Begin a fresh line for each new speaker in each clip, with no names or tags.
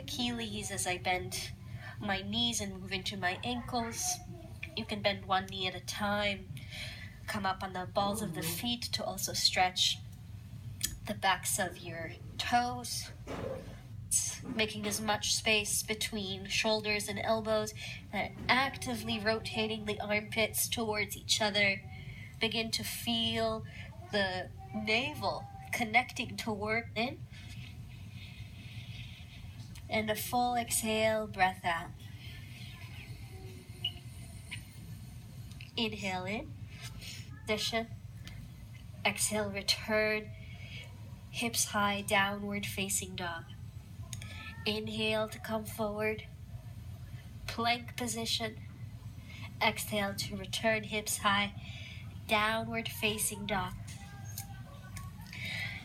Achilles as I bend my knees and move into my ankles. You can bend one knee at a time. Come up on the balls of the feet to also stretch the backs of your toes, making as much space between shoulders and elbows, and actively rotating the armpits towards each other. Begin to feel the navel connecting toward in. And a full exhale, breath out. Inhale in, position. Exhale, return, hips high, downward facing dog. Inhale to come forward, plank position. Exhale to return, hips high, downward facing dog.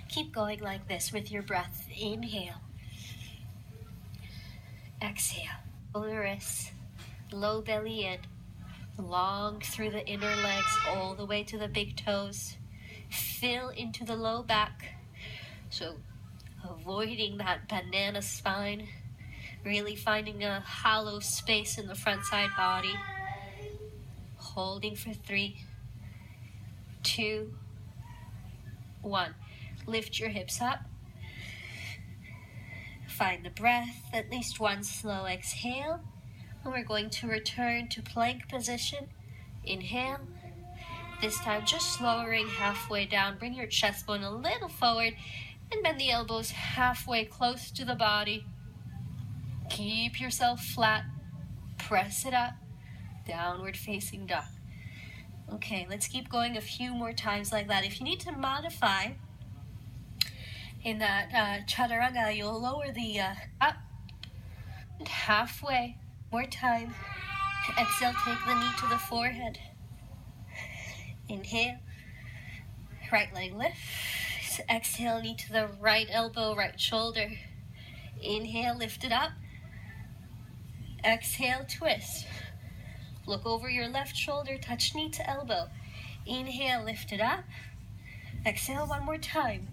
Keep going like this with your breath. Inhale. Exhale. Pull the wrists, low belly in, long through the inner legs all the way to the big toes. Fill into the low back. So avoiding that banana spine, really finding a hollow space in the front side body. Holding for 3, 2, 1. Lift your hips up. Find the breath, at least one slow exhale. And we're going to return to plank position. Inhale. This time just lowering halfway down. Bring your chest bone a little forward and bend the elbows halfway close to the body. Keep yourself flat. Press it up. Downward facing dog. Okay, let's keep going a few more times like that. If you need to modify in that chaturanga, you'll lower the up and halfway. More time. Exhale, take the knee to the forehead. Inhale, right leg lift. Exhale, knee to the right elbow, right shoulder. Inhale, lift it up. Exhale, twist. Look over your left shoulder, touch knee to elbow. Inhale, lift it up. Exhale one more time.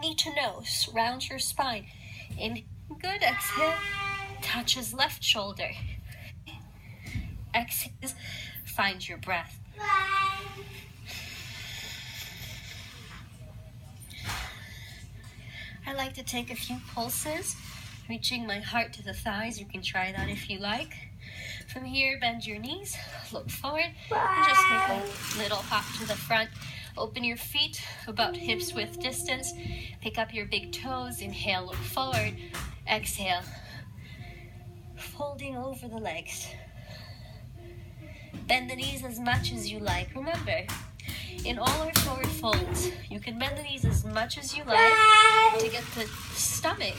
Knee to nose, round your spine. In good, exhale, touches left shoulder. Exhale, find your breath. I like to take a few pulses, reaching my heart to the thighs. You can try that if you like. From here, bend your knees, look forward, and just take a little hop to the front. Open your feet about hips width distance. Pick up your big toes. Inhale, look forward. Exhale, folding over the legs. Bend the knees as much as you like. Remember, in all our forward folds, you can bend the knees as much as you like to get the stomach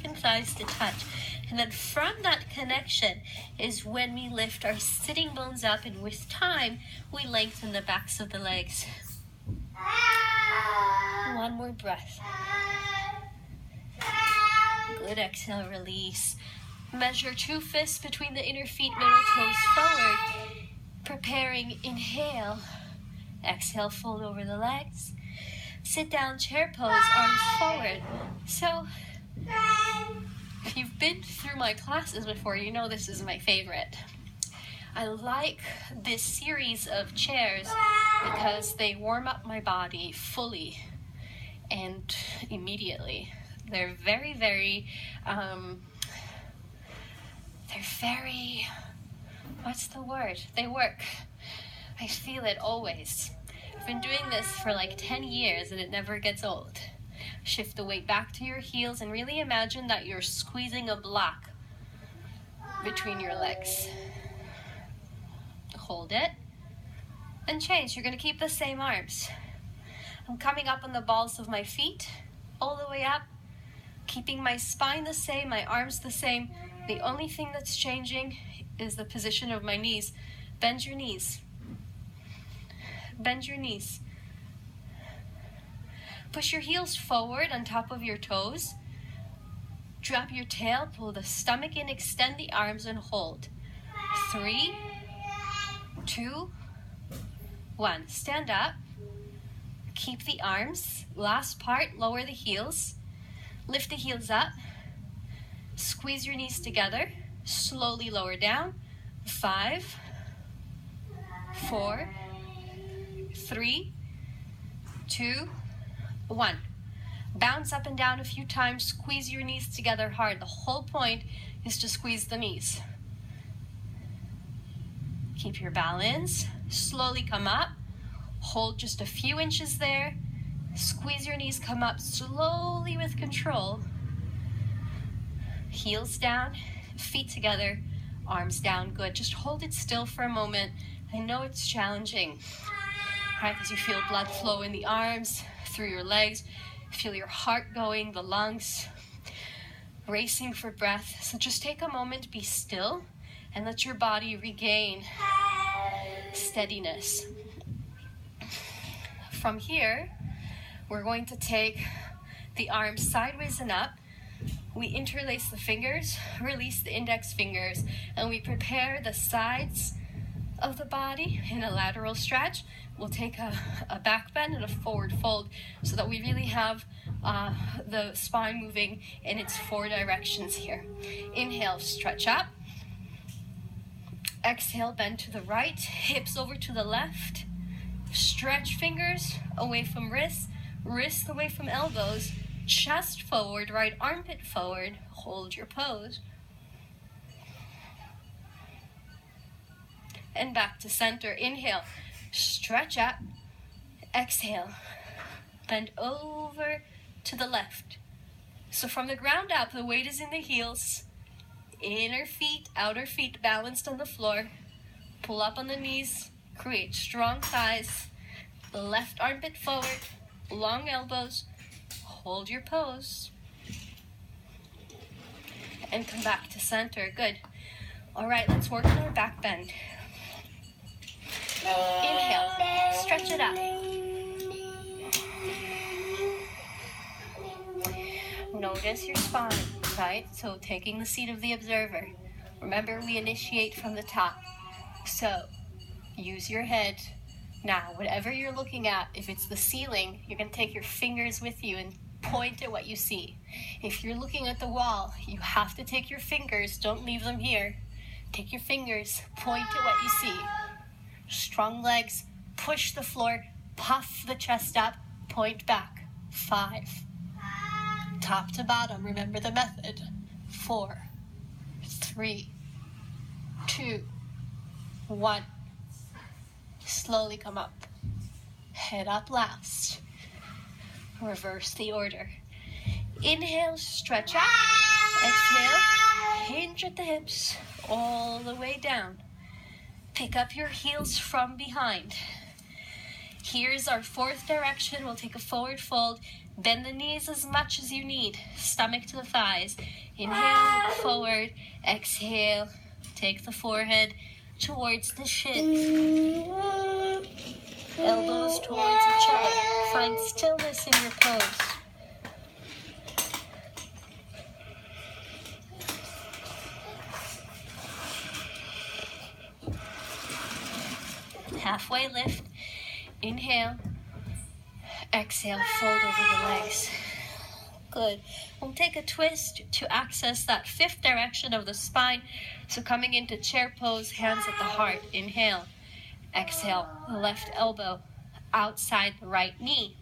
and thighs to touch. And then from that connection is when we lift our sitting bones up, and with time, we lengthen the backs of the legs. One more breath. Good, exhale, release. Measure 2 fists between the inner feet, middle toes forward. Preparing, inhale. Exhale, fold over the legs. Sit down, chair pose, arms forward. So, if you've been through my classes before, you know this is my favorite. I like this series of chairs because they warm up my body fully and immediately. They're very, what's the word? They work. I feel it always. I've been doing this for like 10 years and it never gets old. Shift the weight back to your heels and really imagine that you're squeezing a block between your legs. Hold it and change. You're going to keep the same arms. I'm coming up on the balls of my feet all the way up, keeping my spine the same, my arms the same. The only thing that's changing is the position of my knees. Bend your knees. Bend your knees. Push your heels forward on top of your toes. Drop your tail, pull the stomach in, extend the arms and hold. 3, 2, 1. Stand up. Keep the arms. Last part, lower the heels. Lift the heels up. Squeeze your knees together. Slowly lower down. 5, 4, 3, 2, 1. Bounce up and down a few times. Squeeze your knees together hard. The whole point is to squeeze the knees. Keep your balance. Slowly come up. Hold just a few inches there. Squeeze your knees, come up slowly with control. Heels down, feet together, arms down. Good. Just hold it still for a moment. I know it's challenging, right? Because you feel blood flow in the arms, through your legs. Feel your heart going, the lungs racing for breath. So just take a moment, be still, and let your body regain steadiness. From here, we're going to take the arms sideways and up. We interlace the fingers, release the index fingers, and we prepare the sides of the body in a lateral stretch. We'll take a back bend and a forward fold so that we really have the spine moving in its 4 directions here. Inhale, stretch up. Exhale, bend to the right, hips over to the left. Stretch fingers away from wrists, wrists away from elbows, chest forward, right armpit forward. Hold your pose. And back to center. Inhale, stretch up. Exhale, bend over to the left. So from the ground up, the weight is in the heels. Inner feet, outer feet balanced on the floor. Pull up on the knees. Create strong thighs. Left armpit forward. Long elbows. Hold your pose. And come back to center. Good. All right, let's work on our back bend. Inhale. Stretch it up. Notice your spine, right? So taking the seat of the observer. Remember, we initiate from the top. So use your head. Now, whatever you're looking at, if it's the ceiling, you're going to take your fingers with you and point at what you see. If you're looking at the wall, you have to take your fingers. Don't leave them here. Take your fingers, point at what you see. Strong legs, push the floor, puff the chest up, point back. 5. Top to bottom, remember the method. 4, 3, 2, 1. Slowly come up. Head up last. Reverse the order. Inhale, stretch up. Exhale, hinge at the hips, all the way down. Pick up your heels from behind. Here's our 4th direction. We'll take a forward fold. Bend the knees as much as you need. Stomach to the thighs. Inhale, look forward. Exhale, take the forehead towards the shins. Elbows towards each other. Find stillness in your pose. Halfway lift. Inhale. Exhale, fold over the legs. Good. We'll take a twist to access that 5th direction of the spine. So coming into chair pose, hands at the heart. Inhale. Exhale, the left elbow outside the right knee.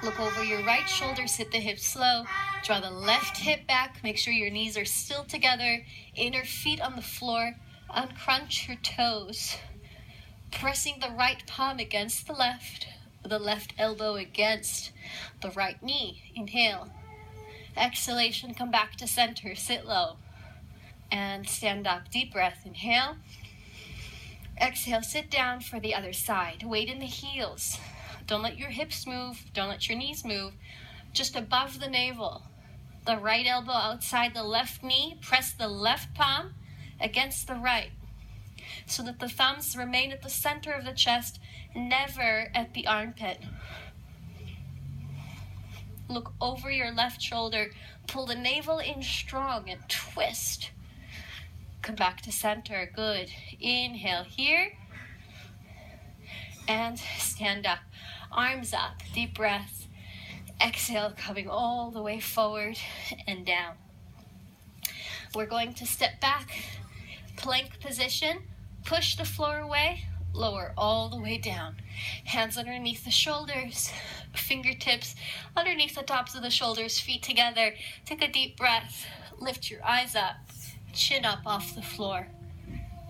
Look over your right shoulder, sit the hips slow. Draw the left hip back. Make sure your knees are still together. Inner feet on the floor. Uncrunch your toes. Pressing the right palm against the left elbow against the right knee. Inhale. Exhalation, come back to center, sit low. And stand up, deep breath, inhale. Exhale, sit down for the other side. Weight in the heels. Don't let your hips move, don't let your knees move. Just above the navel. The right elbow outside the left knee. Press the left palm against the right, so that the thumbs remain at the center of the chest, never at the armpit. Look over your left shoulder, pull the navel in strong and twist. Come back to center, good. Inhale here, and stand up. Arms up, deep breath. Exhale, coming all the way forward and down. We're going to step back, plank position, push the floor away, lower all the way down. Hands underneath the shoulders, fingertips underneath the tops of the shoulders, feet together. Take a deep breath, lift your eyes up, chin up off the floor.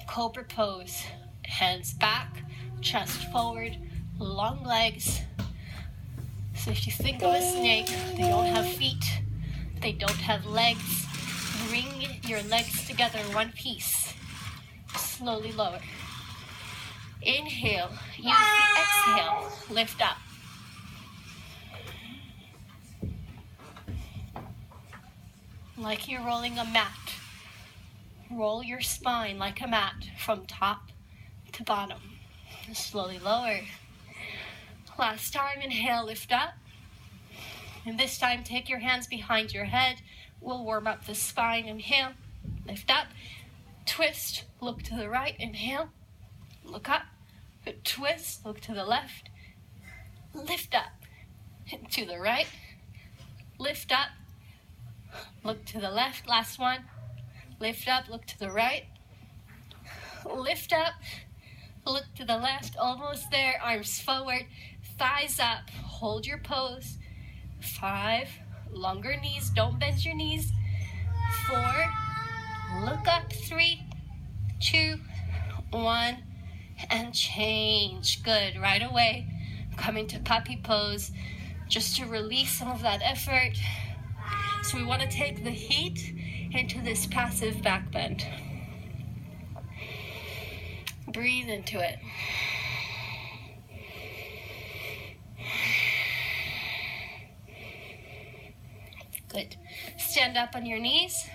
Cobra pose, hands back, chest forward, long legs. So if you think of a snake, they don't have feet, they don't have legs. Bring your legs together in one piece. Slowly lower. Inhale, use the exhale, lift up. Like you're rolling a mat. Roll your spine like a mat from top to bottom. Slowly lower. Last time, inhale, lift up. And this time, take your hands behind your head. We'll warm up the spine. Inhale, lift up. Twist, look to the right. Inhale, look up. Twist, look to the left. Lift up. To the right. Lift up. Look to the left. Last one. Lift up, look to the right. Lift up. Look to the left. Almost there. Arms forward. Thighs up. Hold your pose. 5. Longer knees. Don't bend your knees. 4. Look up. 3, 2, 1. And change. Good. Right away. Come into puppy pose. Just to release some of that effort. So we want to take the heat into this passive back bend. Breathe into it. Good. Stand up on your knees.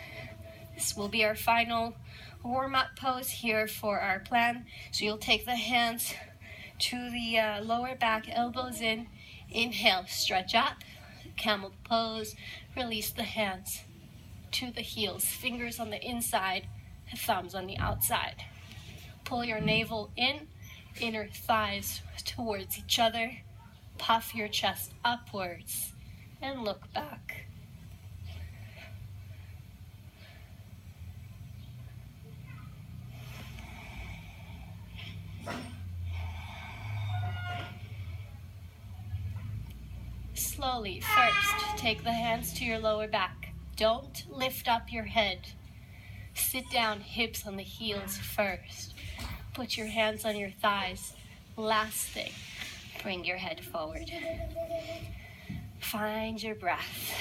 This will be our final warm-up pose here for our plan. So you'll take the hands to the lower back, elbows in. Inhale, stretch up. Camel pose. Release the hands to the heels. Fingers on the inside, thumbs on the outside. Pull your navel in, inner thighs towards each other. Puff your chest upwards and look back. Slowly, first, take the hands to your lower back. Don't lift up your head. Sit down, hips on the heels first. Put your hands on your thighs. Last thing, bring your head forward. Find your breath.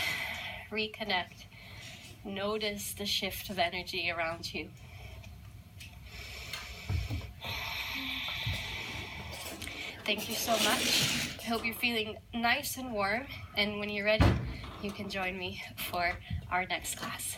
Reconnect. Notice the shift of energy around you. Thank you so much. I hope you're feeling nice and warm. And when you're ready, you can join me for our next class.